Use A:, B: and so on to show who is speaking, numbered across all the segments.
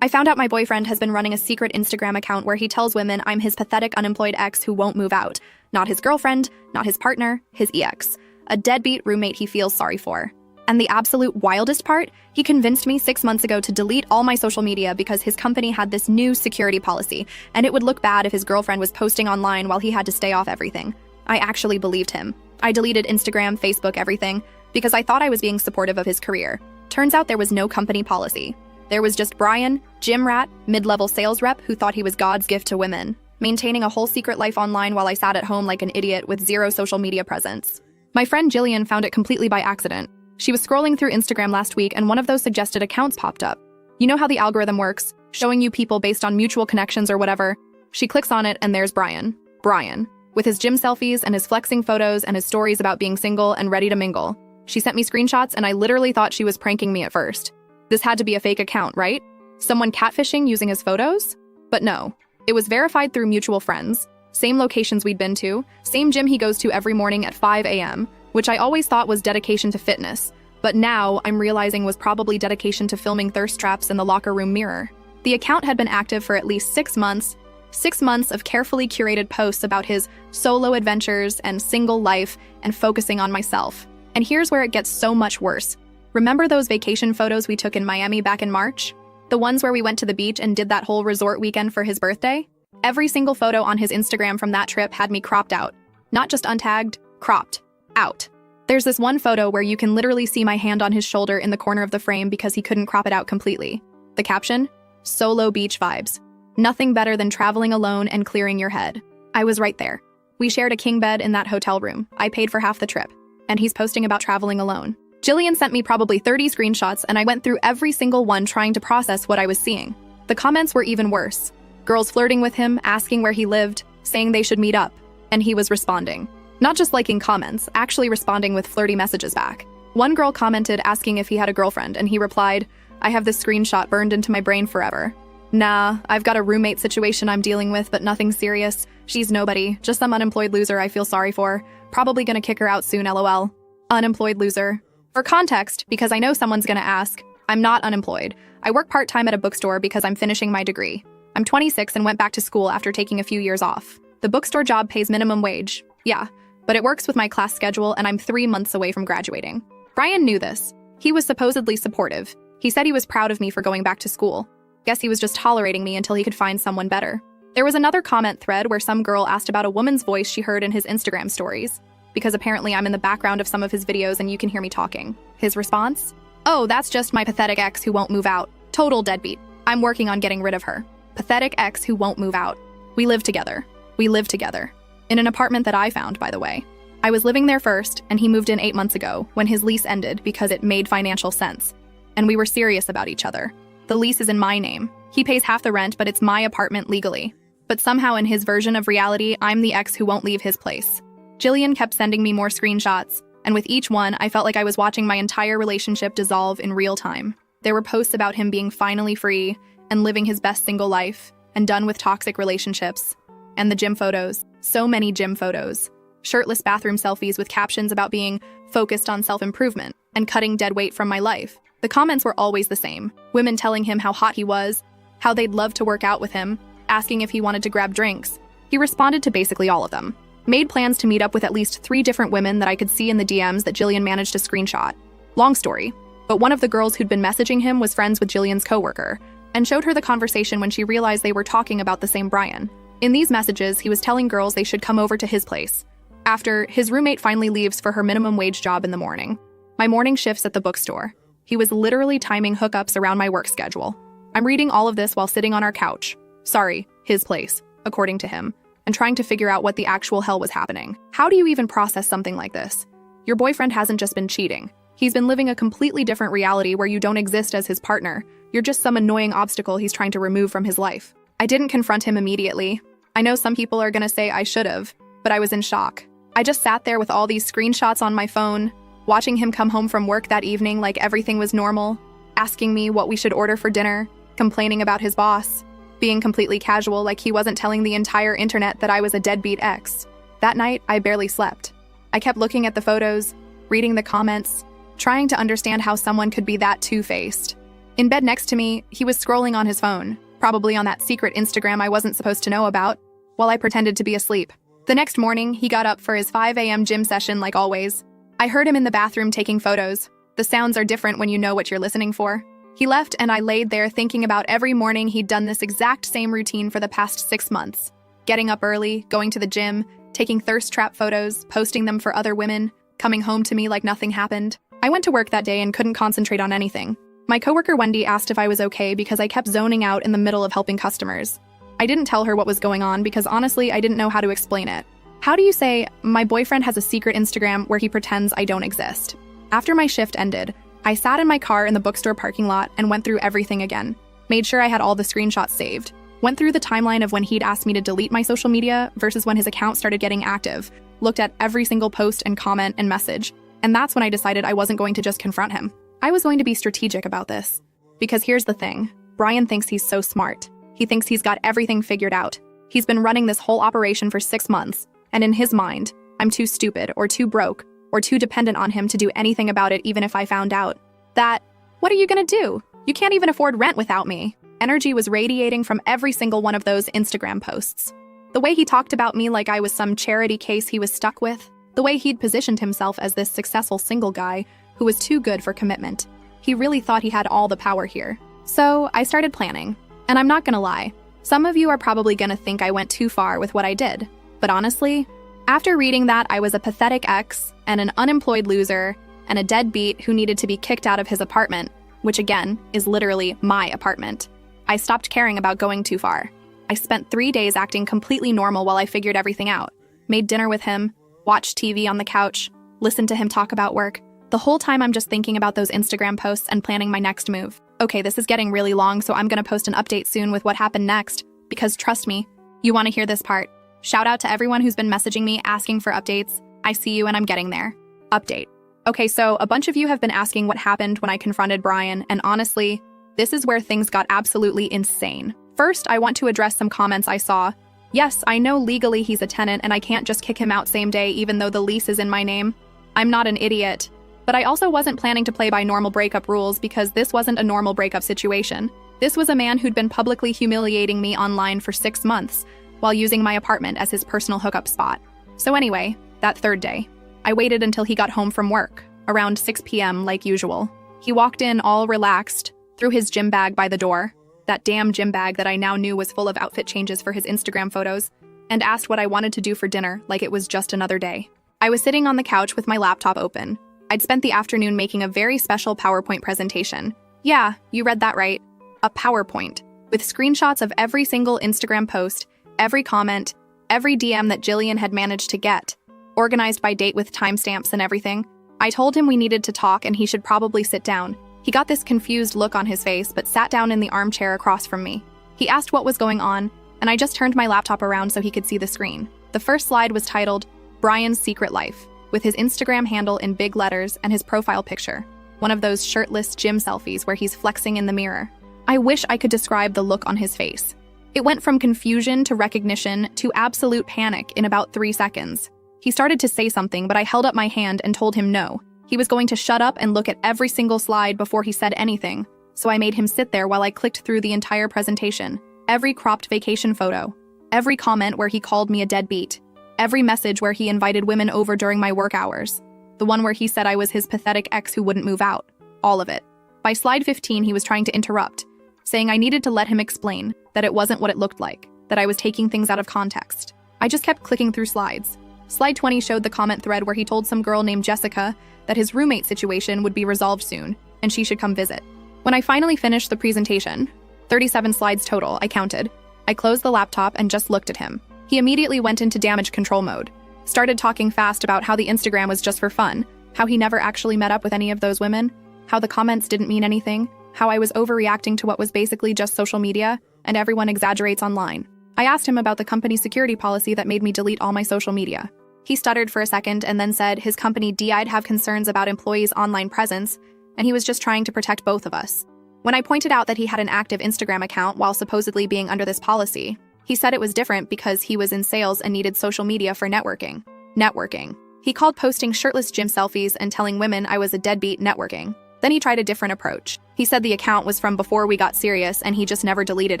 A: I found out my boyfriend has been running a secret Instagram account where he tells women I'm his pathetic unemployed ex who won't move out. Not his girlfriend, not his partner, his EX. A deadbeat roommate he feels sorry for. And the absolute wildest part, he convinced me 6 months ago to delete all my social media because his company had this new security policy, and it would look bad if his girlfriend was posting online while he had to stay off everything. I actually believed him. I deleted Instagram, Facebook, everything, because I thought I was being supportive of his career. Turns out there was no company policy. There was just Brian, gym rat, mid-level sales rep who thought he was God's gift to women, maintaining a whole secret life online while I sat at home like an idiot with zero social media presence. My friend Jillian found it completely by accident. She was scrolling through Instagram last week and one of those suggested accounts popped up. You know how the algorithm works, showing you people based on mutual connections or whatever? She clicks on it and there's Brian. Brian, with his gym selfies and his flexing photos and his stories about being single and ready to mingle. She sent me screenshots and I literally thought she was pranking me at first. This had to be a fake account, right? Someone catfishing using his photos? But no, it was verified through mutual friends, same locations we'd been to, same gym he goes to every morning at 5 a.m., which I always thought was dedication to fitness, but now I'm realizing was probably dedication to filming thirst traps in the locker room mirror. The account had been active for at least 6 months, 6 months of carefully curated posts about his solo adventures and single life and focusing on myself. And here's where it gets so much worse. Remember those vacation photos we took in Miami back in March? The ones where we went to the beach and did that whole resort weekend for his birthday? Every single photo on his Instagram from that trip had me cropped out. Not just untagged, cropped out. There's this one photo where you can literally see my hand on his shoulder in the corner of the frame because he couldn't crop it out completely. The caption? Solo beach vibes. Nothing better than traveling alone and clearing your head. I was right there. We shared a king bed in that hotel room. I paid for half the trip. And he's posting about traveling alone. Jillian sent me probably 30 screenshots and I went through every single one trying to process what I was seeing. The comments were even worse. Girls flirting with him, asking where he lived, saying they should meet up. And he was responding. Not just liking comments, actually responding with flirty messages back. One girl commented asking if he had a girlfriend, and he replied, "I have this screenshot burned into my brain forever. Nah, I've got a roommate situation I'm dealing with, but nothing serious. She's nobody, just some unemployed loser I feel sorry for. Probably gonna kick her out soon, lol. Unemployed loser. For context, because I know someone's gonna ask, I'm not unemployed. I work part-time at a bookstore because I'm finishing my degree. I'm 26 and went back to school after taking a few years off. The bookstore job pays minimum wage. Yeah. But it works with my class schedule and I'm 3 months away from graduating. Brian knew this. He was supposedly supportive. He said he was proud of me for going back to school. Guess he was just tolerating me until he could find someone better. There was another comment thread where some girl asked about a woman's voice she heard in his Instagram stories, because apparently I'm in the background of some of his videos and you can hear me talking. His response? Oh, that's just my pathetic ex who won't move out. Total deadbeat. I'm working on getting rid of her. Pathetic ex who won't move out. We live together. We live together. In an apartment that I found, by the way. I was living there first, and he moved in 8 months ago when his lease ended because it made financial sense. And we were serious about each other. The lease is in my name. He pays half the rent, but it's my apartment legally. But somehow in his version of reality, I'm the ex who won't leave his place. Jillian kept sending me more screenshots, and with each one, I felt like I was watching my entire relationship dissolve in real time. There were posts about him being finally free and living his best single life and done with toxic relationships. And the gym photos. So many gym photos. Shirtless bathroom selfies with captions about being focused on self-improvement and cutting dead weight from my life. The comments were always the same. Women telling him how hot he was, how they'd love to work out with him, asking if he wanted to grab drinks. He responded to basically all of them. Made plans to meet up with at least 3 different women that I could see in the DMs that Jillian managed to screenshot. Long story. But one of the girls who'd been messaging him was friends with Jillian's coworker and showed her the conversation when she realized they were talking about the same Brian. In these messages, he was telling girls they should come over to his place. After, his roommate finally leaves for her minimum wage job in the morning. My morning shifts at the bookstore. He was literally timing hookups around my work schedule. I'm reading all of this while sitting on our couch. Sorry, his place, according to him, and trying to figure out what the actual hell was happening. How do you even process something like this? Your boyfriend hasn't just been cheating. He's been living a completely different reality where you don't exist as his partner. You're just some annoying obstacle he's trying to remove from his life. I didn't confront him immediately. I know some people are gonna say I should've, but I was in shock. I just sat there with all these screenshots on my phone, watching him come home from work that evening like everything was normal, asking me what we should order for dinner, complaining about his boss, being completely casual like he wasn't telling the entire internet that I was a deadbeat ex. That night, I barely slept. I kept looking at the photos, reading the comments, trying to understand how someone could be that two-faced. In bed next to me, he was scrolling on his phone, probably on that secret Instagram I wasn't supposed to know about, while I pretended to be asleep. The next morning, he got up for his 5 a.m. gym session like always. I heard him in the bathroom taking photos. The sounds are different when you know what you're listening for. He left and I laid there thinking about every morning he'd done this exact same routine for the past 6 months. Getting up early, going to the gym, taking thirst trap photos, posting them for other women, coming home to me like nothing happened. I went to work that day and couldn't concentrate on anything. My coworker Wendy asked if I was okay because I kept zoning out in the middle of helping customers. I didn't tell her what was going on because honestly, I didn't know how to explain it. How do you say, my boyfriend has a secret Instagram where he pretends I don't exist? After my shift ended, I sat in my car in the bookstore parking lot and went through everything again. Made sure I had all the screenshots saved. Went through the timeline of when he'd asked me to delete my social media versus when his account started getting active. Looked at every single post and comment and message. And that's when I decided I wasn't going to just confront him. I was going to be strategic about this. Because here's the thing. Brian thinks he's so smart. He thinks he's got everything figured out. He's been running this whole operation for 6 months. And in his mind, I'm too stupid or too broke or too dependent on him to do anything about it even if I found out. What are you gonna do? You can't even afford rent without me. Energy was radiating from every single one of those Instagram posts. The way he talked about me like I was some charity case he was stuck with. The way he'd positioned himself as this successful single guy who was too good for commitment. He really thought he had all the power here. So I started planning. And I'm not gonna lie. Some of you are probably gonna think I went too far with what I did. But honestly, after reading that I was a pathetic ex and an unemployed loser and a deadbeat who needed to be kicked out of his apartment, which again is literally my apartment, I stopped caring about going too far. I spent 3 days acting completely normal while I figured everything out. Made dinner with him, watched TV on the couch, listened to him talk about work. The whole time I'm just thinking about those Instagram posts and planning my next move. Okay, this is getting really long, so I'm gonna post an update soon with what happened next, because trust me, you wanna hear this part. Shout out to everyone who's been messaging me asking for updates. I see you and I'm getting there. Update. Okay, so a bunch of you have been asking what happened when I confronted Brian, and honestly, this is where things got absolutely insane. First, I want to address some comments I saw. Yes, I know legally he's a tenant and I can't just kick him out same day even though the lease is in my name. I'm not an idiot. But I also wasn't planning to play by normal breakup rules because this wasn't a normal breakup situation. This was a man who'd been publicly humiliating me online for 6 months while using my apartment as his personal hookup spot. So anyway, that third day, I waited until he got home from work, around 6 p.m. like usual. He walked in all relaxed, threw his gym bag by the door, that damn gym bag that I now knew was full of outfit changes for his Instagram photos, and asked what I wanted to do for dinner like it was just another day. I was sitting on the couch with my laptop open. I'd spent the afternoon making a very special PowerPoint presentation. Yeah, you read that right. A PowerPoint, with screenshots of every single Instagram post, every comment, every DM that Jillian had managed to get, organized by date with timestamps and everything. I told him we needed to talk and he should probably sit down. He got this confused look on his face but sat down in the armchair across from me. He asked what was going on, and I just turned my laptop around so he could see the screen. The first slide was titled, Brian's Secret Life, with his Instagram handle in big letters and his profile picture, one of those shirtless gym selfies where he's flexing in the mirror. I wish I could describe the look on his face. It went from confusion to recognition to absolute panic in about 3 seconds. He started to say something, but I held up my hand and told him no. He was going to shut up and look at every single slide before he said anything, so I made him sit there while I clicked through the entire presentation. Every cropped vacation photo, every comment where he called me a deadbeat, every message where he invited women over during my work hours, the one where he said I was his pathetic ex who wouldn't move out, all of it. By slide 15, he was trying to interrupt, saying I needed to let him explain that it wasn't what it looked like, that I was taking things out of context. I just kept clicking through slides. Slide 20 showed the comment thread where he told some girl named Jessica that his roommate situation would be resolved soon, and she should come visit. When I finally finished the presentation, 37 slides total, I counted, I closed the laptop and just looked at him. He immediately went into damage control mode, started talking fast about how the Instagram was just for fun, how he never actually met up with any of those women, how the comments didn't mean anything, how I was overreacting to what was basically just social media, and everyone exaggerates online. I asked him about the company's security policy that made me delete all my social media. He stuttered for a second and then said his company DI'd have concerns about employees' online presence, and he was just trying to protect both of us. When I pointed out that he had an active Instagram account while supposedly being under this policy, he said it was different because he was in sales and needed social media for networking. Networking. He called posting shirtless gym selfies and telling women I was a deadbeat networking. Then he tried a different approach. He said the account was from before we got serious and he just never deleted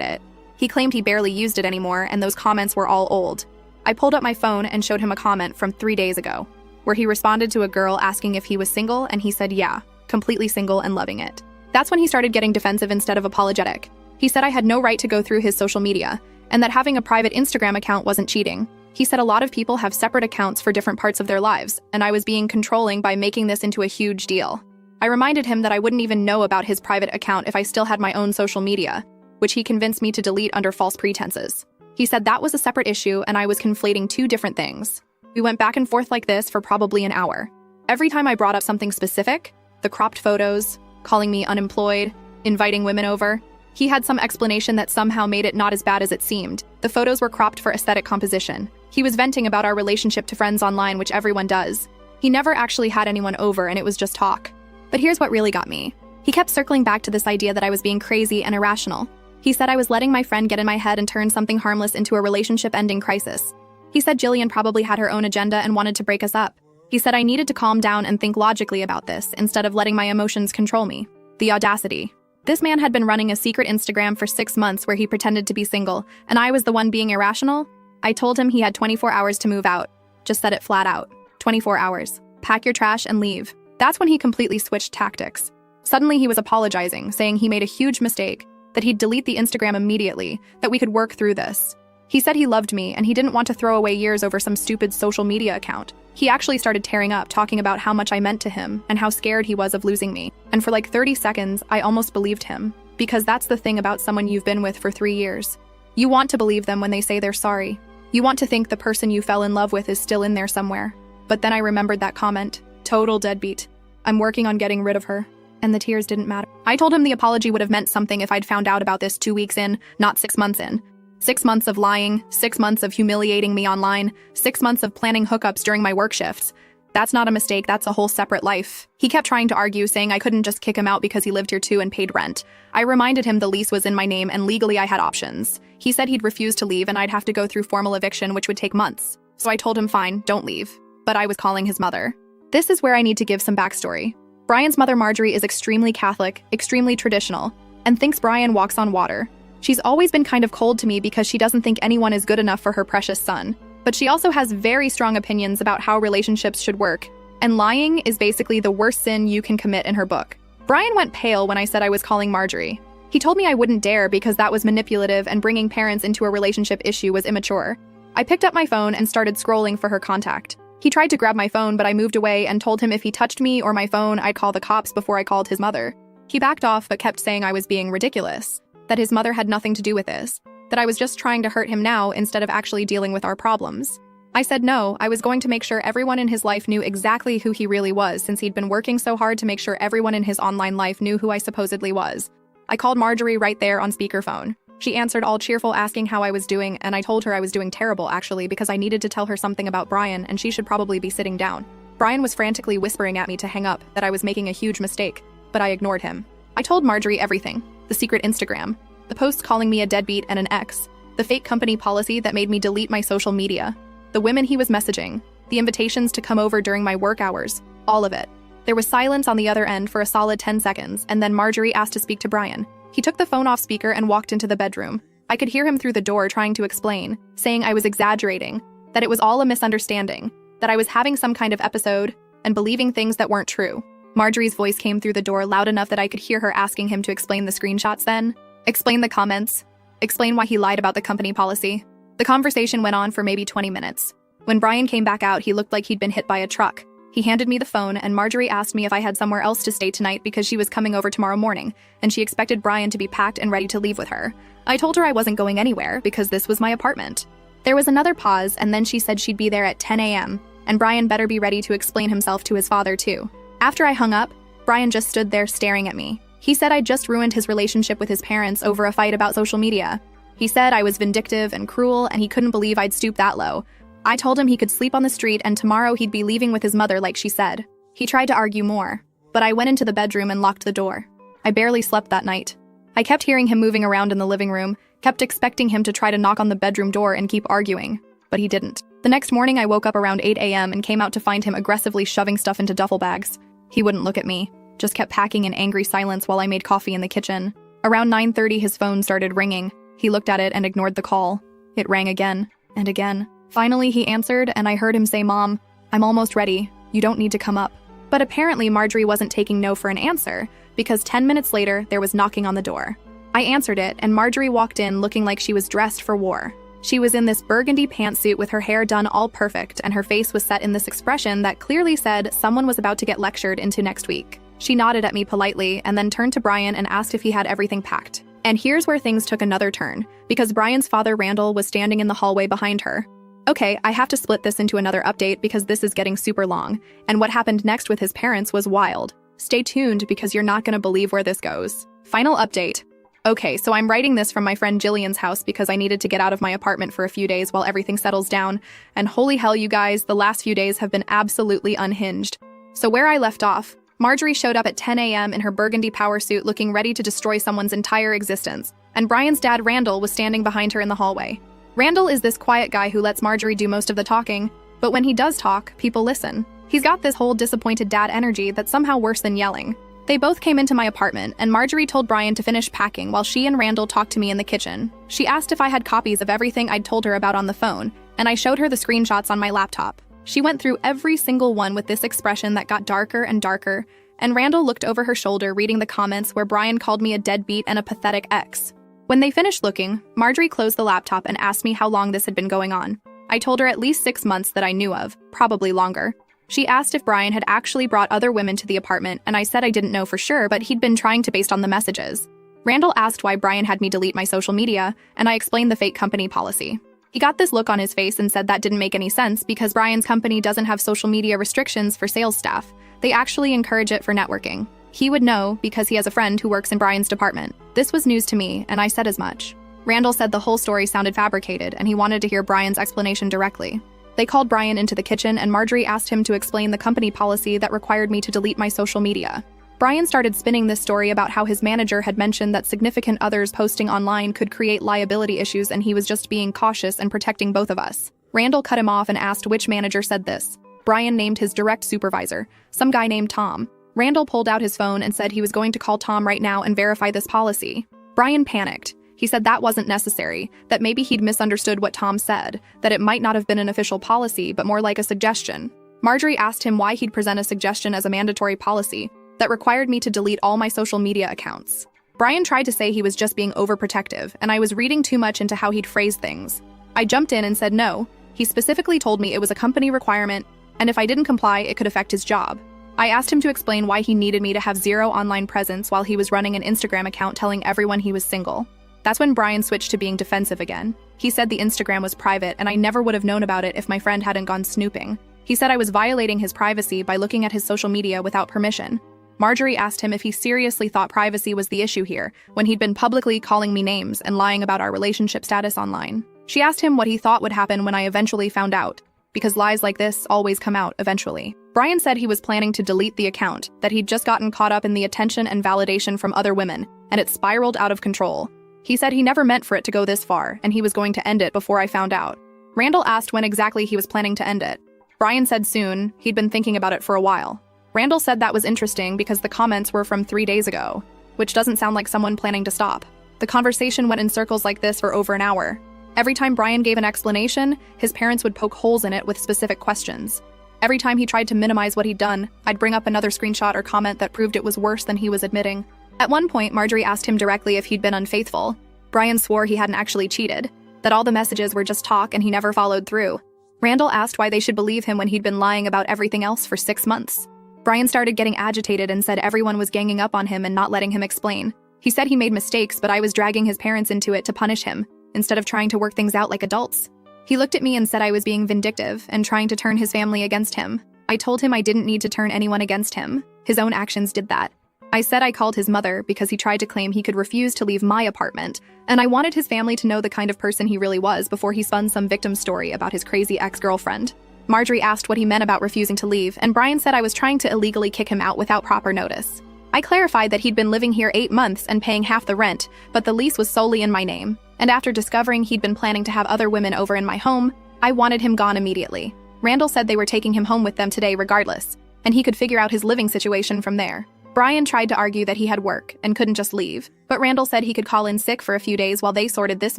A: it. He claimed he barely used it anymore and those comments were all old. I pulled up my phone and showed him a comment from 3 days ago, where he responded to a girl asking if he was single and he said yeah, completely single and loving it. That's when he started getting defensive instead of apologetic. He said I had no right to go through his social media and that having a private Instagram account wasn't cheating. He said a lot of people have separate accounts for different parts of their lives and I was being controlling by making this into a huge deal. I reminded him that I wouldn't even know about his private account if I still had my own social media, which he convinced me to delete under false pretenses. He said that was a separate issue and I was conflating two different things. We went back and forth like this for probably an hour. Every time I brought up something specific, the cropped photos, calling me unemployed, inviting women over, he had some explanation that somehow made it not as bad as it seemed. The photos were cropped for aesthetic composition. He was venting about our relationship to friends online, which everyone does. He never actually had anyone over and it was just talk. But here's what really got me. He kept circling back to this idea that I was being crazy and irrational. He said I was letting my friend get in my head and turn something harmless into a relationship-ending crisis. He said Jillian probably had her own agenda and wanted to break us up. He said I needed to calm down and think logically about this instead of letting my emotions control me. The audacity. This man had been running a secret Instagram for 6 months where he pretended to be single, and I was the one being irrational? I told him he had 24 hours to move out. Just said it flat out. 24 hours. Pack your trash and leave. That's when he completely switched tactics. Suddenly he was apologizing, saying he made a huge mistake, that he'd delete the Instagram immediately, that we could work through this. He said he loved me and he didn't want to throw away years over some stupid social media account. He actually started tearing up, talking about how much I meant to him and how scared he was of losing me. And for like 30 seconds, I almost believed him. Because that's the thing about someone you've been with for 3 years. You want to believe them when they say they're sorry. You want to think the person you fell in love with is still in there somewhere. But then I remembered that comment. Total deadbeat. I'm working on getting rid of her. And the tears didn't matter. I told him the apology would have meant something if I'd found out about this 2 weeks in, not 6 months in. 6 months of lying, 6 months of humiliating me online, 6 months of planning hookups during my work shifts. That's not a mistake, that's a whole separate life. He kept trying to argue, saying I couldn't just kick him out because he lived here too and paid rent. I reminded him the lease was in my name and legally I had options. He said he'd refuse to leave and I'd have to go through formal eviction, which would take months. So I told him fine, don't leave. But I was calling his mother. This is where I need to give some backstory. Brian's mother Marjorie is extremely Catholic, extremely traditional, and thinks Brian walks on water. She's always been kind of cold to me because she doesn't think anyone is good enough for her precious son. But she also has very strong opinions about how relationships should work, and lying is basically the worst sin you can commit in her book. Brian went pale when I said I was calling Marjorie. He told me I wouldn't dare because that was manipulative and bringing parents into a relationship issue was immature. I picked up my phone and started scrolling for her contact. He tried to grab my phone, but I moved away and told him if he touched me or my phone, I'd call the cops before I called his mother. He backed off but kept saying I was being ridiculous, that his mother had nothing to do with this, that I was just trying to hurt him now instead of actually dealing with our problems. I said no, I was going to make sure everyone in his life knew exactly who he really was since he'd been working so hard to make sure everyone in his online life knew who I supposedly was. I called Marjorie right there on speakerphone. She answered all cheerful asking how I was doing, and I told her I was doing terrible actually because I needed to tell her something about Brian and she should probably be sitting down. Brian was frantically whispering at me to hang up, that I was making a huge mistake, but I ignored him. I told Marjorie everything. The secret Instagram, the post calling me a deadbeat and an ex, the fake company policy that made me delete my social media, the women he was messaging, the invitations to come over during my work hours, all of it. There was silence on the other end for a solid 10 seconds, and then Marjorie asked to speak to Brian. He took the phone off speaker and walked into the bedroom. I could hear him through the door trying to explain, saying I was exaggerating, that it was all a misunderstanding, that I was having some kind of episode, and believing things that weren't true. Marjorie's voice came through the door loud enough that I could hear her asking him to explain the screenshots then, explain the comments, explain why he lied about the company policy. The conversation went on for maybe 20 minutes. When Brian came back out, he looked like he'd been hit by a truck. He handed me the phone, and Marjorie asked me if I had somewhere else to stay tonight because she was coming over tomorrow morning, and she expected Brian to be packed and ready to leave with her. I told her I wasn't going anywhere because this was my apartment. There was another pause, and then she said she'd be there at 10 a.m., and Brian better be ready to explain himself to his father too. After I hung up, Brian just stood there staring at me. He said I'd just ruined his relationship with his parents over a fight about social media. He said I was vindictive and cruel, and he couldn't believe I'd stoop that low. I told him he could sleep on the street and tomorrow he'd be leaving with his mother like she said. He tried to argue more, but I went into the bedroom and locked the door. I barely slept that night. I kept hearing him moving around in the living room, kept expecting him to try to knock on the bedroom door and keep arguing, but he didn't. The next morning I woke up around 8 a.m. and came out to find him aggressively shoving stuff into duffel bags. He wouldn't look at me. just kept packing in angry silence while I made coffee in the kitchen. Around 9:30, his phone started ringing. He looked at it and ignored the call. It rang again and again. Finally, he answered, and I heard him say, "Mom, I'm almost ready. You don't need to come up." But apparently, Marjorie wasn't taking no for an answer, because 10 minutes later, there was knocking on the door. I answered it, and Marjorie walked in looking like she was dressed for war. She was in this burgundy pantsuit with her hair done all perfect, and her face was set in this expression that clearly said someone was about to get lectured into next week. She nodded at me politely and then turned to Brian and asked if he had everything packed. And here's where things took another turn, because Brian's father, Randall, was standing in the hallway behind her. Okay, I have to split this into another update because this is getting super long, and what happened next with his parents was wild. Stay tuned because you're not gonna believe where this goes. Final update. Okay, so I'm writing this from my friend Jillian's house because I needed to get out of my apartment for a few days while everything settles down, and holy hell, you guys, the last few days have been absolutely unhinged. So where I left off, Marjorie showed up at 10 a.m. in her burgundy power suit looking ready to destroy someone's entire existence, and Brian's dad, Randall, was standing behind her in the hallway. Randall is this quiet guy who lets Marjorie do most of the talking, but when he does talk, people listen. He's got this whole disappointed dad energy that's somehow worse than yelling. They both came into my apartment, and Marjorie told Brian to finish packing while she and Randall talked to me in the kitchen. She asked if I had copies of everything I'd told her about on the phone, and I showed her the screenshots on my laptop. She went through every single one with this expression that got darker and darker, and Randall looked over her shoulder reading the comments where Brian called me a deadbeat and a pathetic ex. When they finished looking, Marjorie closed the laptop and asked me how long this had been going on. I told her at least 6 months that I knew of, probably longer. She asked if Brian had actually brought other women to the apartment, and I said I didn't know for sure, but he'd been trying to based on the messages. Randall asked why Brian had me delete my social media, and I explained the fake company policy. He got this look on his face and said that didn't make any sense because Brian's company doesn't have social media restrictions for sales staff. They actually encourage it for networking. He would know because he has a friend who works in Brian's department. This was news to me, and I said as much. Randall said the whole story sounded fabricated, and he wanted to hear Brian's explanation directly. They called Brian into the kitchen, and Marjorie asked him to explain the company policy that required me to delete my social media. Brian started spinning this story about how his manager had mentioned that significant others posting online could create liability issues, and he was just being cautious and protecting both of us. Randall cut him off and asked which manager said this. Brian named his direct supervisor, some guy named Tom. Randall pulled out his phone and said he was going to call Tom right now and verify this policy. Brian panicked. He said that wasn't necessary, that maybe he'd misunderstood what Tom said, that it might not have been an official policy, but more like a suggestion. Marjorie asked him why he'd present a suggestion as a mandatory policy that required me to delete all my social media accounts. Brian tried to say he was just being overprotective, and I was reading too much into how he'd phrase things. I jumped in and said no. He specifically told me it was a company requirement, and if I didn't comply, it could affect his job. I asked him to explain why he needed me to have zero online presence while he was running an Instagram account telling everyone he was single. That's when Brian switched to being defensive again. He said the Instagram was private and I never would have known about it if my friend hadn't gone snooping. He said I was violating his privacy by looking at his social media without permission. Marjorie asked him if he seriously thought privacy was the issue here, when he'd been publicly calling me names and lying about our relationship status online. She asked him what he thought would happen when I eventually found out, because lies like this always come out eventually. Brian said he was planning to delete the account, that he'd just gotten caught up in the attention and validation from other women, and it spiraled out of control. He said he never meant for it to go this far, and he was going to end it before I found out. Randall asked when exactly he was planning to end it. Brian said soon. He'd been thinking about it for a while. Randall said that was interesting because the comments were from 3 days ago, which doesn't sound like someone planning to stop. The conversation went in circles like this for over an hour. Every time Brian gave an explanation, his parents would poke holes in it with specific questions. Every time he tried to minimize what he'd done, I'd bring up another screenshot or comment that proved it was worse than he was admitting. At one point, Marjorie asked him directly if he'd been unfaithful. Brian swore he hadn't actually cheated, that all the messages were just talk and he never followed through. Randall asked why they should believe him when he'd been lying about everything else for 6 months. Brian started getting agitated and said everyone was ganging up on him and not letting him explain. He said he made mistakes, but I was dragging his parents into it to punish him, instead of trying to work things out like adults. He looked at me and said I was being vindictive and trying to turn his family against him. I told him I didn't need to turn anyone against him. His own actions did that. I said I called his mother because he tried to claim he could refuse to leave my apartment, and I wanted his family to know the kind of person he really was before he spun some victim story about his crazy ex-girlfriend. Marjorie asked what he meant about refusing to leave, and Brian said I was trying to illegally kick him out without proper notice. I clarified that he'd been living here 8 months and paying half the rent, but the lease was solely in my name, and after discovering he'd been planning to have other women over in my home, I wanted him gone immediately. Randall said they were taking him home with them today regardless, and he could figure out his living situation from there. Brian tried to argue that he had work and couldn't just leave, but Randall said he could call in sick for a few days while they sorted this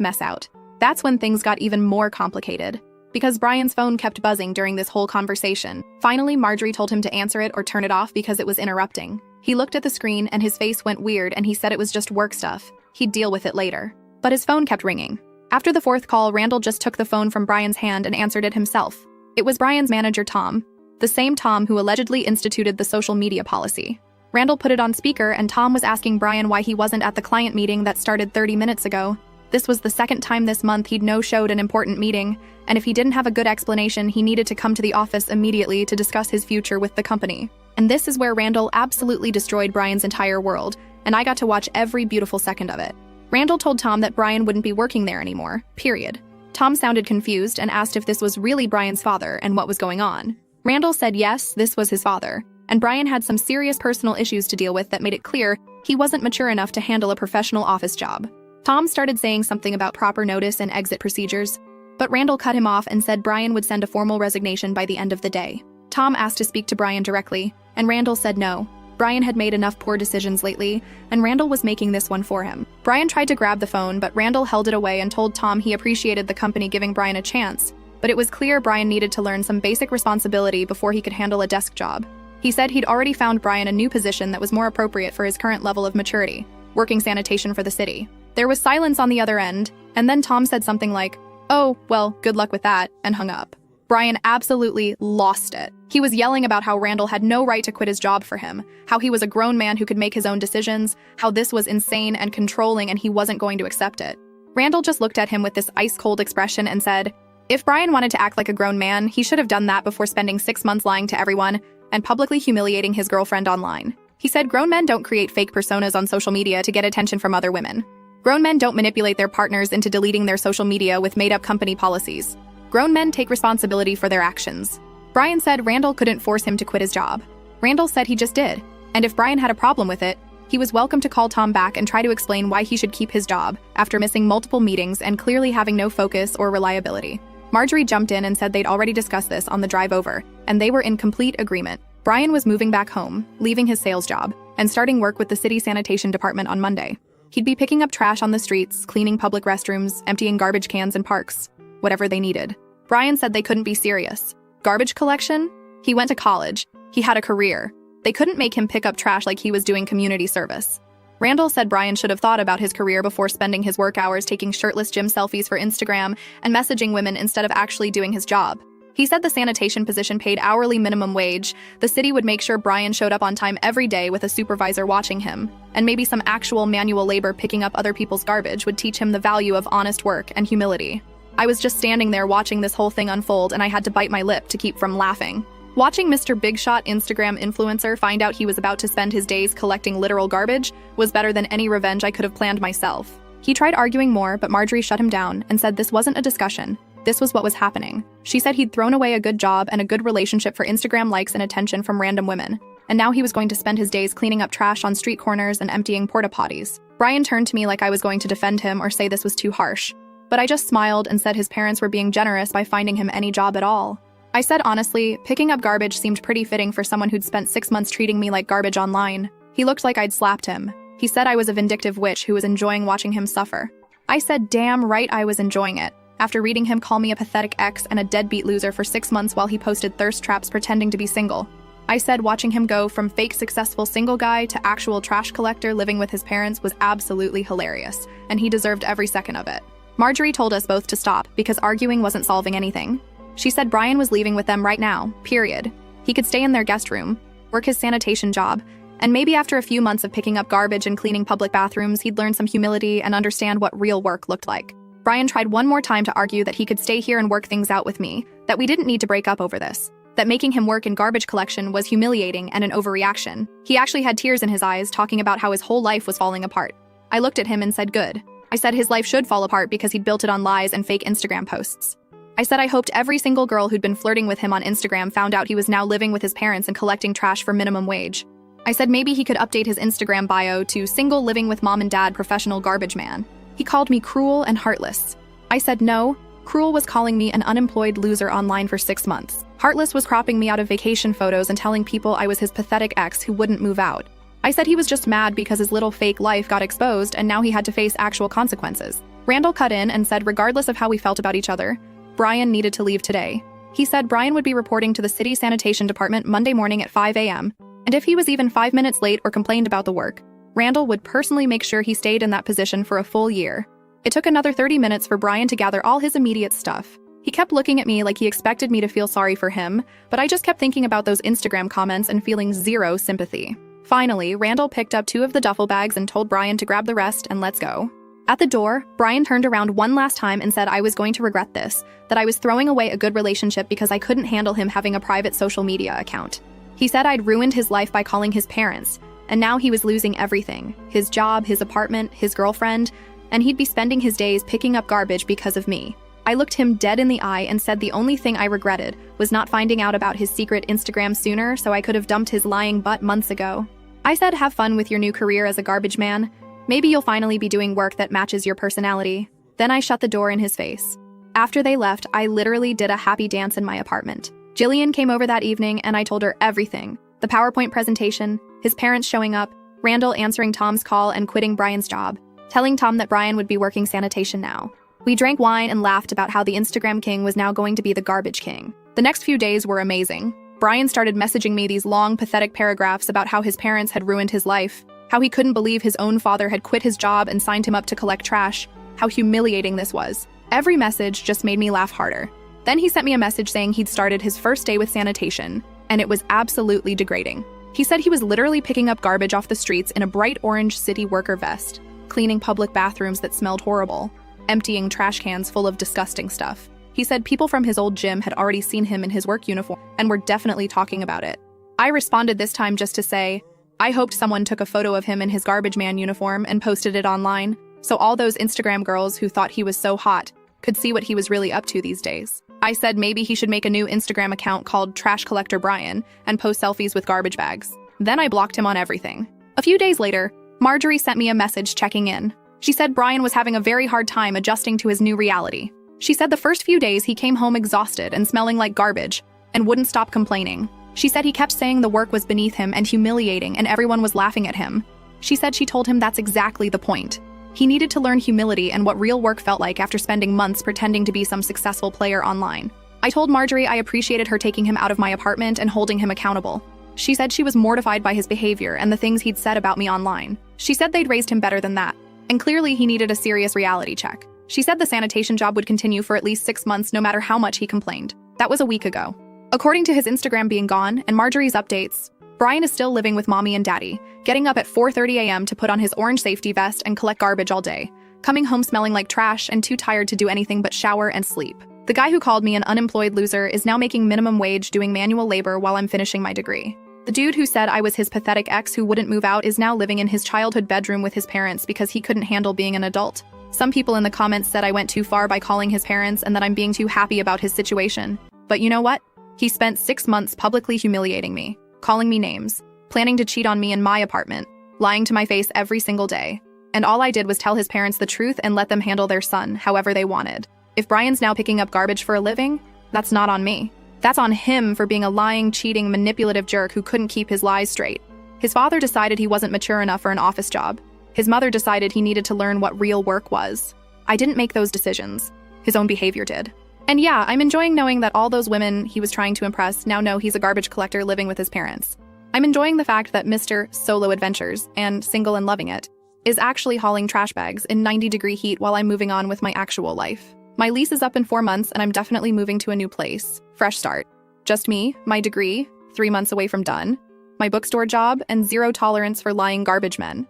A: mess out. That's when things got even more complicated, because Brian's phone kept buzzing during this whole conversation. Finally, Marjorie told him to answer it or turn it off because it was interrupting. He looked at the screen and his face went weird and he said it was just work stuff. He'd deal with it later. But his phone kept ringing. After the fourth call, Randall just took the phone from Brian's hand and answered it himself. It was Brian's manager, Tom, the same Tom who allegedly instituted the social media policy. Randall put it on speaker and Tom was asking Brian why he wasn't at the client meeting that started 30 minutes ago. This was the second time this month he'd no-showed an important meeting, and if he didn't have a good explanation, he needed to come to the office immediately to discuss his future with the company. And this is where Randall absolutely destroyed Brian's entire world, and I got to watch every beautiful second of it. Randall told Tom that Brian wouldn't be working there anymore, period. Tom sounded confused and asked if this was really Brian's father and what was going on. Randall said yes, this was his father, and Brian had some serious personal issues to deal with that made it clear he wasn't mature enough to handle a professional office job. Tom started saying something about proper notice and exit procedures, but Randall cut him off and said Brian would send a formal resignation by the end of the day. Tom asked to speak to Brian directly, and Randall said no. Brian had made enough poor decisions lately, and Randall was making this one for him. Brian tried to grab the phone, but Randall held it away and told Tom he appreciated the company giving Brian a chance, but it was clear Brian needed to learn some basic responsibility before he could handle a desk job. He said he'd already found Brian a new position that was more appropriate for his current level of maturity, working sanitation for the city. There was silence on the other end, and then Tom said something like, "Oh, well, good luck with that," and hung up. Brian absolutely lost it. He was yelling about how Randall had no right to quit his job for him, how he was a grown man who could make his own decisions, how this was insane and controlling and he wasn't going to accept it. Randall just looked at him with this ice-cold expression and said, if Brian wanted to act like a grown man, he should have done that before spending 6 months lying to everyone and publicly humiliating his girlfriend online. He said grown men don't create fake personas on social media to get attention from other women. Grown men don't manipulate their partners into deleting their social media with made-up company policies. Grown men take responsibility for their actions. Brian said Randall couldn't force him to quit his job. Randall said he just did, and if Brian had a problem with it, he was welcome to call Tom back and try to explain why he should keep his job after missing multiple meetings and clearly having no focus or reliability. Marjorie jumped in and said they'd already discussed this on the drive over, and they were in complete agreement. Brian was moving back home, leaving his sales job, and starting work with the city sanitation department on Monday. He'd be picking up trash on the streets, cleaning public restrooms, emptying garbage cans in parks, whatever they needed. Brian said they couldn't be serious. Garbage collection? He went to college. He had a career. They couldn't make him pick up trash like he was doing community service. Randall said Brian should have thought about his career before spending his work hours taking shirtless gym selfies for Instagram and messaging women instead of actually doing his job. He said the sanitation position paid hourly minimum wage. The city would make sure Brian showed up on time every day with a supervisor watching him, and maybe some actual manual labor picking up other people's garbage would teach him the value of honest work and humility. I was just standing there watching this whole thing unfold and I had to bite my lip to keep from laughing. Watching Mr. Big Shot Instagram influencer find out he was about to spend his days collecting literal garbage was better than any revenge I could have planned myself. He tried arguing more, but Marjorie shut him down and said this wasn't a discussion. This was what was happening. She said he'd thrown away a good job and a good relationship for Instagram likes and attention from random women, and now he was going to spend his days cleaning up trash on street corners and emptying porta potties. Brian turned to me like I was going to defend him or say this was too harsh, but I just smiled and said his parents were being generous by finding him any job at all. I said honestly, picking up garbage seemed pretty fitting for someone who'd spent 6 months treating me like garbage online. He looked like I'd slapped him. He said I was a vindictive witch who was enjoying watching him suffer. I said damn right I was enjoying it, after reading him call me a pathetic ex and a deadbeat loser for 6 months while he posted thirst traps pretending to be single. I said watching him go from fake successful single guy to actual trash collector living with his parents was absolutely hilarious, and he deserved every second of it. Marjorie told us both to stop because arguing wasn't solving anything. She said Brian was leaving with them right now, period. He could stay in their guest room, work his sanitation job, and maybe after a few months of picking up garbage and cleaning public bathrooms, he'd learn some humility and understand what real work looked like. Brian tried one more time to argue that he could stay here and work things out with me, that we didn't need to break up over this, that making him work in garbage collection was humiliating and an overreaction. He actually had tears in his eyes talking about how his whole life was falling apart. I looked at him and said good. I said his life should fall apart because he'd built it on lies and fake Instagram posts. I said I hoped every single girl who'd been flirting with him on Instagram found out he was now living with his parents and collecting trash for minimum wage. I said maybe he could update his Instagram bio to single living with mom and dad professional garbage man. He called me cruel and heartless. I said no. Cruel was calling me an unemployed loser online for 6 months. Heartless was cropping me out of vacation photos and telling people I was his pathetic ex who wouldn't move out. I said he was just mad because his little fake life got exposed and now he had to face actual consequences. Randall cut in and said regardless of how we felt about each other, Brian needed to leave today. He said Brian would be reporting to the city sanitation department Monday morning at 5 a.m., and if he was even 5 minutes late or complained about the work, Randall would personally make sure he stayed in that position for a full year. It took another 30 minutes for Brian to gather all his immediate stuff. He kept looking at me like he expected me to feel sorry for him, but I just kept thinking about those Instagram comments and feeling zero sympathy. Finally, Randall picked up 2 of the duffel bags and told Brian to grab the rest and let's go. At the door, Brian turned around one last time and said I was going to regret this, that I was throwing away a good relationship because I couldn't handle him having a private social media account. He said I'd ruined his life by calling his parents, and now he was losing everything, his job, his apartment, his girlfriend, and he'd be spending his days picking up garbage because of me. I looked him dead in the eye and said the only thing I regretted was not finding out about his secret Instagram sooner so I could have dumped his lying butt months ago. I said have fun with your new career as a garbage man. Maybe you'll finally be doing work that matches your personality. Then I shut the door in his face. After they left, I literally did a happy dance in my apartment. Jillian came over that evening and I told her everything. The PowerPoint presentation, his parents showing up, Randall answering Tom's call and quitting Brian's job, telling Tom that Brian would be working sanitation now. We drank wine and laughed about how the Instagram king was now going to be the garbage king. The next few days were amazing. Brian started messaging me these long, pathetic paragraphs about how his parents had ruined his life, how he couldn't believe his own father had quit his job and signed him up to collect trash, how humiliating this was. Every message just made me laugh harder. Then he sent me a message saying he'd started his first day with sanitation, and it was absolutely degrading. He said he was literally picking up garbage off the streets in a bright orange city worker vest, cleaning public bathrooms that smelled horrible, emptying trash cans full of disgusting stuff. He said people from his old gym had already seen him in his work uniform and were definitely talking about it. I responded this time just to say, I hoped someone took a photo of him in his garbage man uniform and posted it online, so all those Instagram girls who thought he was so hot could see what he was really up to these days. I said maybe he should make a new Instagram account called Trash Collector Brian and post selfies with garbage bags. Then I blocked him on everything. A few days later, Marjorie sent me a message checking in. She said Brian was having a very hard time adjusting to his new reality. She said the first few days he came home exhausted and smelling like garbage and wouldn't stop complaining. She said he kept saying the work was beneath him and humiliating and everyone was laughing at him. She said she told him that's exactly the point. He needed to learn humility and what real work felt like after spending months pretending to be some successful player online. I told Marjorie I appreciated her taking him out of my apartment and holding him accountable. She said she was mortified by his behavior and the things he'd said about me online. She said they'd raised him better than that, and clearly he needed a serious reality check. She said the sanitation job would continue for at least 6 months no matter how much he complained. That was a week ago. According to his Instagram being gone and Marjorie's updates, Brian is still living with mommy and daddy, getting up at 4:30 a.m. to put on his orange safety vest and collect garbage all day, coming home smelling like trash and too tired to do anything but shower and sleep. The guy who called me an unemployed loser is now making minimum wage doing manual labor while I'm finishing my degree. The dude who said I was his pathetic ex who wouldn't move out is now living in his childhood bedroom with his parents because he couldn't handle being an adult. Some people in the comments said I went too far by calling his parents and that I'm being too happy about his situation. But you know what? He spent 6 months publicly humiliating me, calling me names, planning to cheat on me in my apartment, lying to my face every single day. And all I did was tell his parents the truth and let them handle their son however they wanted. If Brian's now picking up garbage for a living, that's not on me. That's on him for being a lying, cheating, manipulative jerk who couldn't keep his lies straight. His father decided he wasn't mature enough for an office job. His mother decided he needed to learn what real work was. I didn't make those decisions. His own behavior did. And yeah, I'm enjoying knowing that all those women he was trying to impress now know he's a garbage collector living with his parents. I'm enjoying the fact that Mr. Solo Adventures, and single and loving it, is actually hauling trash bags in 90-degree heat while I'm moving on with my actual life. My lease is up in 4 months and I'm definitely moving to a new place. Fresh start. Just me, my degree, 3 months away from done, my bookstore job, and zero tolerance for lying garbage men.